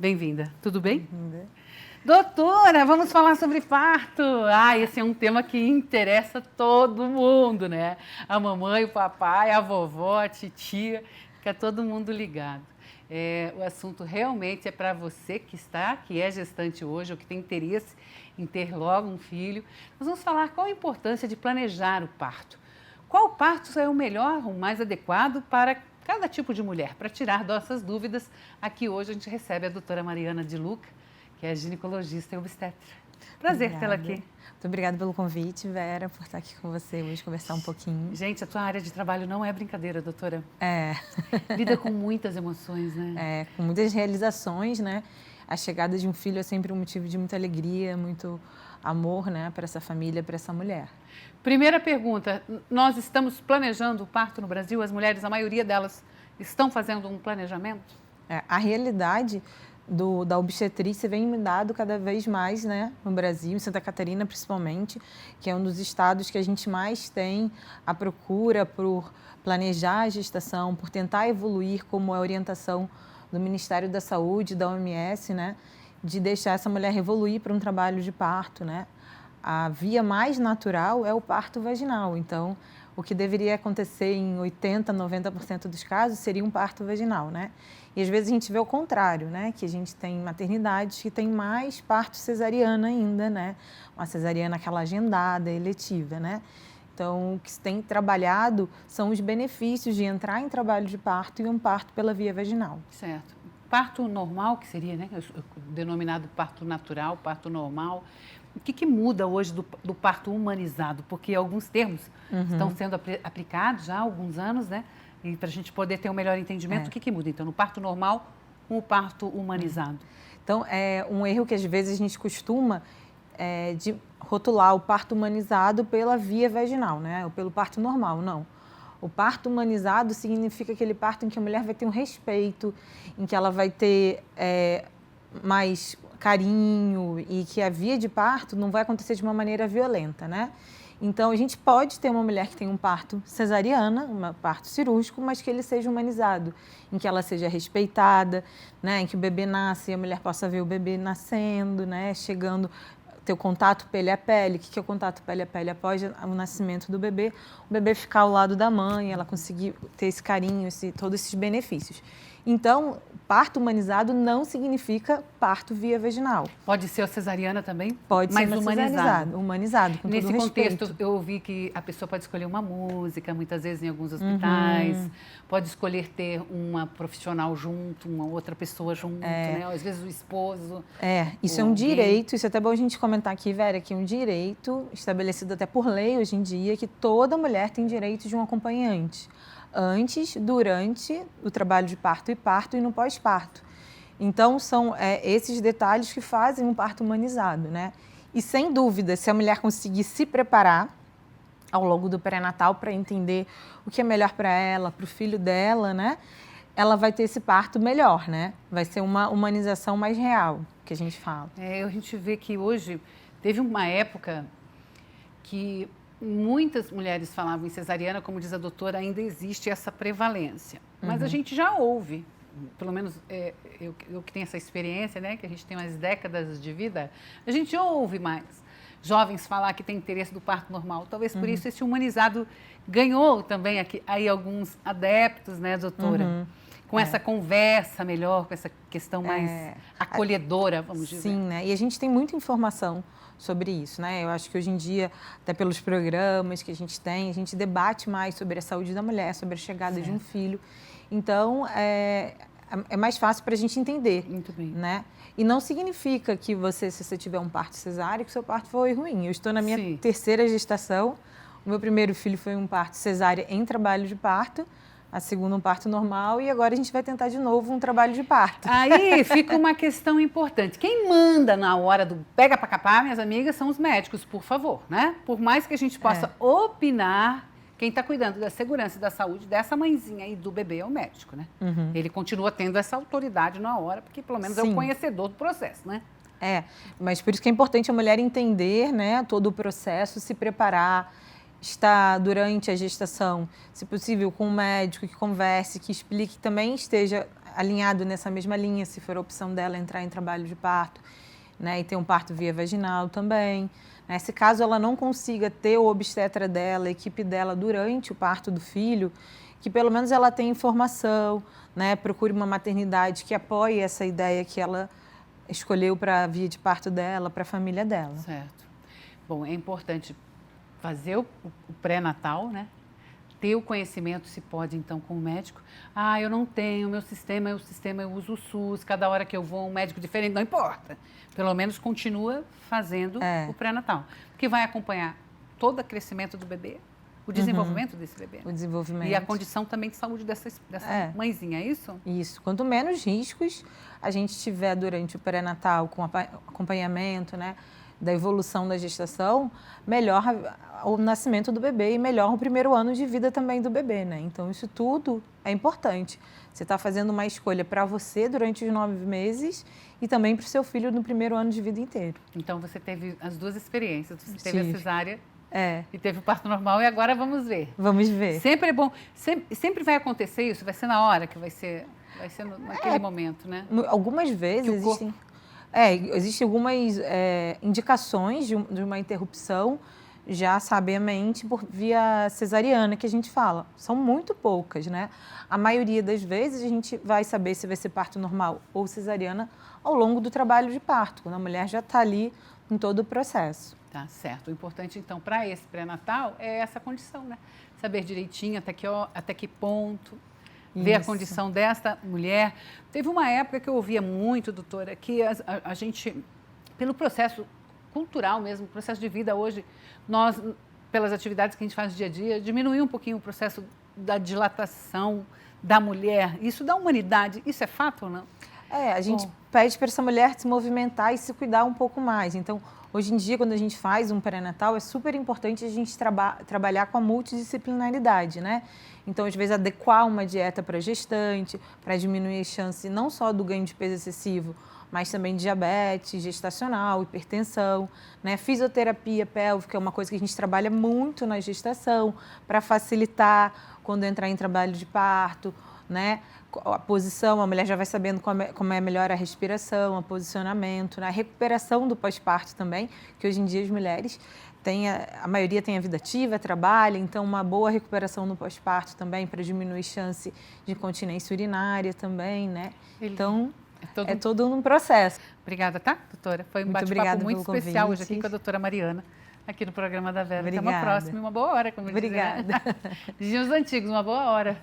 Bem-vinda. Tudo bem? Bem-vinda. Doutora, vamos falar sobre parto. Esse é um tema que interessa todo mundo, né? A mamãe, o papai, a vovó, a titia, fica todo mundo ligado. O assunto realmente é para você que é gestante hoje ou que tem interesse em ter logo um filho. Nós vamos falar qual a importância de planejar o parto. Qual parto é o melhor, o mais adequado para cada tipo de mulher? Para tirar nossas dúvidas, aqui hoje a gente recebe a doutora Mariana de Luca, que é ginecologista e obstetra. Prazer tê-la aqui. Muito obrigada pelo convite, Vera, por estar aqui com você hoje, conversar um pouquinho. Gente, a tua área de trabalho não é brincadeira, doutora. É. Lida com muitas emoções, né? Com muitas realizações, né? A chegada de um filho é sempre um motivo de muita alegria, muito amor, né, para essa família, para essa mulher. Primeira pergunta, nós estamos planejando o parto no Brasil? As mulheres, a maioria delas, estão fazendo um planejamento? A realidade da obstetrícia vem mudando cada vez mais, né, no Brasil, em Santa Catarina principalmente, que é um dos estados que a gente mais tem a procura por planejar a gestação, por tentar evoluir como a orientação do Ministério da Saúde, da OMS, né, de deixar essa mulher evoluir para um trabalho de parto, né. A via mais natural é o parto vaginal, então o que deveria acontecer em 80%, 90% dos casos seria um parto vaginal, né? E às vezes a gente vê o contrário, né? Que a gente tem maternidades que tem mais parto cesariana ainda, né? Uma cesariana aquela agendada, eletiva, né? Então, o que se tem trabalhado são os benefícios de entrar em trabalho de parto e um parto pela via vaginal. Certo. Parto normal, que seria, né? Denominado parto natural, parto normal. O que muda hoje do parto humanizado? Porque alguns termos estão sendo aplicados já há alguns anos, né? E para a gente poder ter um melhor entendimento, o que muda? Então, no parto normal com o parto humanizado? Então, é um erro que às vezes a gente costuma de rotular o parto humanizado pela via vaginal, né? Ou pelo parto normal, não. O parto humanizado significa aquele parto em que a mulher vai ter um respeito, em que ela vai ter mais carinho e que a via de parto não vai acontecer de uma maneira violenta, né? Então, a gente pode ter uma mulher que tem um parto cesariana, um parto cirúrgico, mas que ele seja humanizado, em que ela seja respeitada, né? Em que o bebê nasce e a mulher possa ver o bebê nascendo, né? Chegando, ter o contato pele a pele. O que é o contato pele a pele? Após o nascimento do bebê, o bebê ficar ao lado da mãe, ela conseguir ter esse carinho, todos esses benefícios. Então, parto humanizado não significa parto via vaginal. Pode ser a cesariana também? Pode ser humanizado. Humanizado, com Nesse todo respeito. contexto, eu ouvi que a pessoa pode escolher uma música, muitas vezes em alguns hospitais, pode escolher ter uma profissional junto, uma outra pessoa junto, né? Às vezes o esposo. Isso é um direito, isso é até bom a gente comentar aqui, Vera, que é um direito estabelecido até por lei hoje em dia, que toda mulher tem direito de um acompanhante. Antes, durante o trabalho de parto e no pós-parto. Então, são esses detalhes que fazem um parto humanizado, né? E, sem dúvida, se a mulher conseguir se preparar ao longo do pré-natal para entender o que é melhor para ela, para o filho dela, né? Ela vai ter esse parto melhor, né? Vai ser uma humanização mais real, que a gente fala. A gente vê que hoje, teve uma época que muitas mulheres falavam em cesariana, como diz a doutora, ainda existe essa prevalência. Mas a gente já ouve, pelo menos eu que tenho essa experiência, né, que a gente tem umas décadas de vida, a gente ouve mais jovens falar que tem interesse do parto normal. Talvez por isso esse humanizado ganhou também aqui, aí alguns adeptos, né, doutora? Com essa conversa melhor, com essa questão mais acolhedora, vamos dizer. Sim, né? E a gente tem muita informação sobre isso, né? Eu acho que hoje em dia, até pelos programas que a gente debate mais sobre a saúde da mulher, sobre a chegada de um filho. Então, é mais fácil para a gente entender. Muito bem. Né? E não significa que se você tiver um parto cesáreo, que o seu parto foi ruim. Eu estou na minha terceira gestação, o meu primeiro filho foi um parto cesárea em trabalho de parto, a segunda um parto normal e agora a gente vai tentar de novo um trabalho de parto. Aí fica uma questão importante. Quem manda na hora do pega pra capar, minhas amigas, são os médicos, por favor, né? Por mais que a gente possa opinar, quem está cuidando da segurança e da saúde dessa mãezinha e do bebê é o médico, né? Ele continua tendo essa autoridade na hora, porque pelo menos é o conhecedor do processo, né? Mas por isso que é importante a mulher entender, né, todo o processo, se preparar, estar durante a gestação, se possível, com um médico que converse, que explique, que também esteja alinhado nessa mesma linha, se for a opção dela entrar em trabalho de parto, né, e ter um parto via vaginal também. Né, se caso ela não consiga ter o obstetra dela, a equipe dela durante o parto do filho, que pelo menos ela tenha informação, né, procure uma maternidade que apoie essa ideia que ela escolheu para a via de parto dela, para a família dela. Certo. Bom, é importante fazer o pré-natal, né? Ter o conhecimento, se pode, então, com o médico. Eu não tenho, meu sistema é o sistema, eu uso o SUS, cada hora que eu vou um médico diferente, não importa. Pelo menos continua fazendo o pré-natal, porque vai acompanhar todo o crescimento do bebê, o desenvolvimento desse bebê. O desenvolvimento. E a condição também de saúde dessa mãezinha, é isso? Isso. Quanto menos riscos a gente tiver durante o pré-natal, com acompanhamento, né, da evolução da gestação, melhor o nascimento do bebê e melhor o primeiro ano de vida também do bebê, né? Então, isso tudo é importante. Você está fazendo uma escolha para você durante os 9 meses e também para o seu filho no primeiro ano de vida inteiro. Então, você teve as duas experiências. Você teve a cesárea e teve o parto normal e agora vamos ver. Vamos ver. Sempre é bom. Sempre vai acontecer isso? Vai ser na hora que vai ser naquele momento, né? Algumas vezes existem algumas indicações de uma interrupção já sabiamente por via cesariana, que a gente fala. São muito poucas, né? A maioria das vezes a gente vai saber se vai ser parto normal ou cesariana ao longo do trabalho de parto, quando a mulher já está ali em todo o processo. Tá certo. O importante, então, para esse pré-natal é essa condição, né? Saber direitinho até que ponto, ver a condição desta mulher. Teve uma época que eu ouvia muito, doutora, que a gente, pelo processo cultural mesmo, processo de vida hoje, nós, pelas atividades que a gente faz dia a dia, diminuiu um pouquinho o processo da dilatação da mulher. Isso da humanidade, isso é fato ou não? A gente pede para essa mulher se movimentar e se cuidar um pouco mais. Então, hoje em dia, quando a gente faz um pré-natal, é super importante a gente trabalhar com a multidisciplinaridade, né? Então, às vezes, adequar uma dieta para gestante, para diminuir a chance não só do ganho de peso excessivo, mas também de diabetes gestacional, hipertensão, né? Fisioterapia pélvica é uma coisa que a gente trabalha muito na gestação, para facilitar quando entrar em trabalho de parto, né? A posição, a mulher já vai sabendo como é melhor a respiração, o posicionamento, né? A recuperação do pós-parto também, que hoje em dia as mulheres a maioria tem a vida ativa, trabalha, então uma boa recuperação no pós-parto também para diminuir chance de incontinência urinária também, né? Então, é todo um processo. Obrigada, tá, doutora? Foi um bate-papo muito especial hoje aqui com a doutora Mariana, aqui no programa da Vera. Obrigada. Até uma próxima e uma boa hora, como Obrigada. Diziam os antigos, uma boa hora.